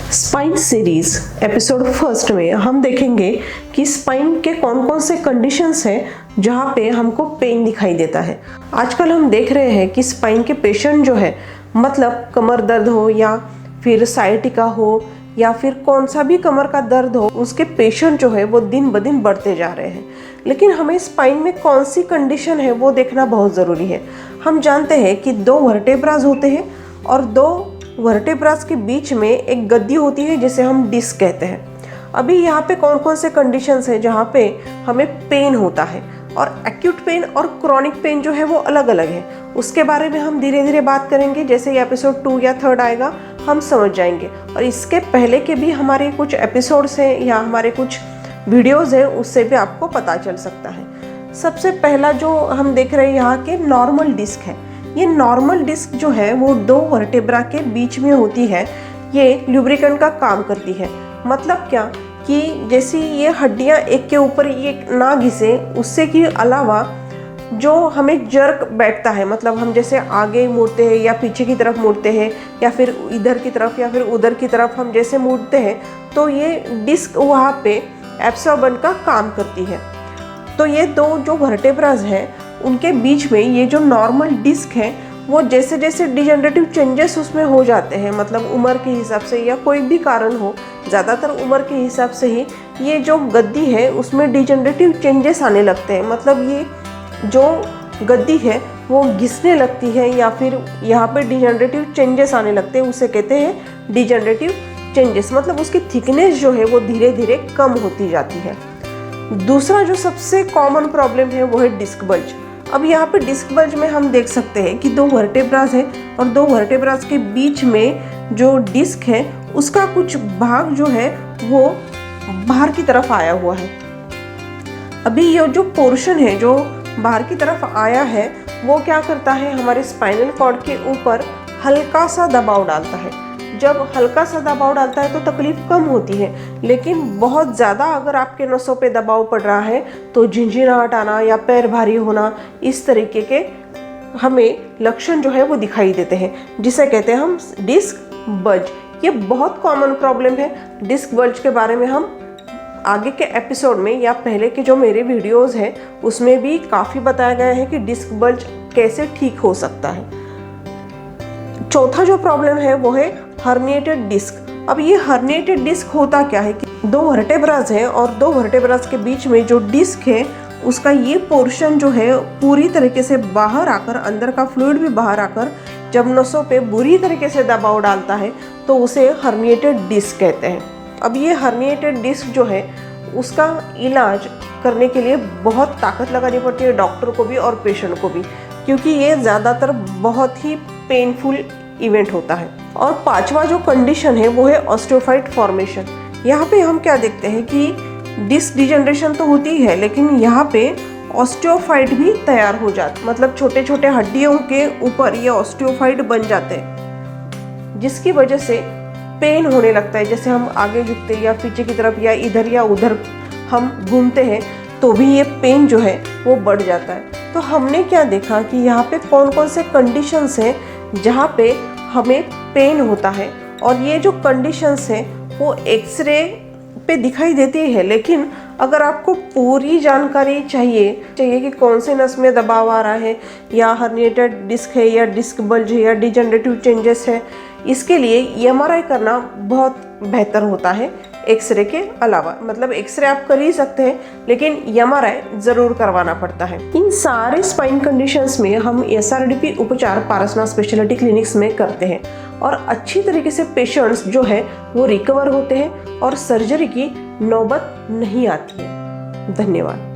Spine series episode first में हम देखेंगे कि स्पाइन के कौन कौन से कंडीशंस हैं जहाँ पे हमको पेन दिखाई देता है। आजकल हम देख रहे हैं कि स्पाइन के पेशेंट जो है मतलब कमर दर्द हो या फिर साइटिका हो या फिर कौन सा भी कमर का दर्द हो, उसके पेशेंट जो है वो दिन ब दिन बढ़ते जा रहे हैं। लेकिन हमें स्पाइन में कौन सी कंडीशन है वो देखना बहुत ज़रूरी है। हम जानते हैं कि दो वर्टेब्राज होते हैं और दो वर्टेब्रास के बीच में एक गद्दी होती है जिसे हम डिस्क कहते हैं। अभी यहाँ पे कौन कौन से कंडीशंस हैं जहाँ पे हमें पेन होता है, और एक्यूट पेन और क्रॉनिक पेन जो है वो अलग अलग है। उसके बारे में हम धीरे धीरे बात करेंगे। जैसे ये एपिसोड 2 या 3 आएगा हम समझ जाएंगे, और इसके पहले के भी हमारे कुछ एपिसोड्स हैं या हमारे कुछ वीडियोज़ हैं, उससे भी आपको पता चल सकता है। सबसे पहला जो हम देख रहे हैं यहाँ के नॉर्मल डिस्क है। ये नॉर्मल डिस्क जो है वो दो वर्टेब्रा के बीच में होती है। ये लुब्रिकेंट का काम करती है। मतलब क्या कि जैसे ये हड्डियाँ एक के ऊपर ये ना घिसे, उससे के अलावा जो हमें जर्क बैठता है, मतलब हम जैसे आगे मुड़ते हैं या पीछे की तरफ मुड़ते हैं या फिर इधर की तरफ या फिर उधर की तरफ हम जैसे मुड़ते हैं, तो ये डिस्क वहाँ पे एब्सॉर्बेंट का काम करती है। तो ये दो जो वर्टेब्राज हैं उनके बीच में ये जो नॉर्मल डिस्क है वो जैसे जैसे डिजेनरेटिव चेंजेस उसमें हो जाते हैं, मतलब उम्र के हिसाब से या कोई भी कारण हो, ज़्यादातर उम्र के हिसाब से ही ये जो गद्दी है उसमें डिजेनरेटिव चेंजेस आने लगते हैं। मतलब ये जो गद्दी है वो घिसने लगती है या फिर यहाँ पे डिजेनरेटिव चेंजेस आने लगते हैं, उसे कहते हैं डिजेनरेटिव चेंजेस। मतलब उसकी थिकनेस जो है वो धीरे धीरे कम होती जाती है। दूसरा जो सबसे कॉमन प्रॉब्लम है वो है डिस्क बल्ज। अब यहाँ पे डिस्क बल्ज में हम देख सकते हैं कि दो वर्टेब्राज है और दो वर्टेब्राज के बीच में जो डिस्क है उसका कुछ भाग जो है वो बाहर की तरफ आया हुआ है। अभी ये जो पोर्शन है जो बाहर की तरफ आया है वो क्या करता है, हमारे स्पाइनल कॉर्ड के ऊपर हल्का सा दबाव डालता है। जब हल्का सा दबाव डालता है तो तकलीफ कम होती है, लेकिन बहुत ज़्यादा अगर आपके नसों पे दबाव पड़ रहा है तो झिंझिनाहट आना या पैर भारी होना, इस तरीके के हमें लक्षण जो है वो दिखाई देते हैं, जिसे कहते हैं हम डिस्क बल्ज। ये बहुत कॉमन प्रॉब्लम है। डिस्क बल्ज के बारे में हम आगे के एपिसोड में या पहले के जो मेरे वीडियोज़ हैं उसमें भी काफ़ी बताया गया है कि डिस्क बल्ज कैसे ठीक हो सकता है। चौथा जो प्रॉब्लम है वो है हर्निएटेड डिस्क। अब ये हर्निएटेड डिस्क होता क्या है कि दो वर्टेब्राज हैं और दो वर्टेब्राज के बीच में जो डिस्क है उसका ये पोर्शन जो है पूरी तरीके से बाहर आकर, अंदर का फ्लूइड भी बाहर आकर जब नसों पे बुरी तरीके से दबाव डालता है तो उसे हर्निएटेड डिस्क कहते हैं। अब ये हर्निएटेड डिस्क जो है उसका इलाज करने के लिए बहुत ताकत लगानी पड़ती है डॉक्टर को भी और पेशेंट को भी, क्योंकि ये ज़्यादातर बहुत ही पेनफुल इवेंट होता है। और पांचवा जो कंडीशन है वो है ऑस्टियोफाइट फॉर्मेशन। यहाँ पे हम क्या देखते हैं कि डिस्क डिजेनरेशन तो होती है लेकिन यहाँ पे ऑस्टियोफाइट भी तैयार हो जाते, मतलब छोटे छोटे हड्डियों के ऊपर ये ऑस्टियोफाइट बन जाते हैं, जिसकी वजह से पेन होने लगता है। जैसे हम आगे झुकते हैं या पीछे की तरफ या इधर या उधर हम घूमते हैं तो भी ये पेन जो है वो बढ़ जाता है। तो हमने क्या देखा कि यहाँ पे कौन कौन से कंडीशंस हैं जहाँ पे हमें पेन होता है, और ये जो कंडीशंस हैं वो एक्सरे पे दिखाई देती है। लेकिन अगर आपको पूरी जानकारी चाहिए कि कौन से नस में दबाव आ रहा है या हर्निएटेड डिस्क है या डिस्क बल्ज है या डिजेनरेटिव चेंजेस है, इसके लिए एमआरआई करना बहुत बेहतर होता है एक्सरे के अलावा। मतलब एक्सरे आप कर ही सकते हैं लेकिन एमआरआई ज़रूर करवाना पड़ता है। इन सारे स्पाइन कंडीशंस में हम एसआरडीपी उपचार पारसनाथ स्पेशलिटी क्लिनिक्स में करते हैं और अच्छी तरीके से पेशेंट्स जो है वो रिकवर होते हैं और सर्जरी की नौबत नहीं आती है। धन्यवाद।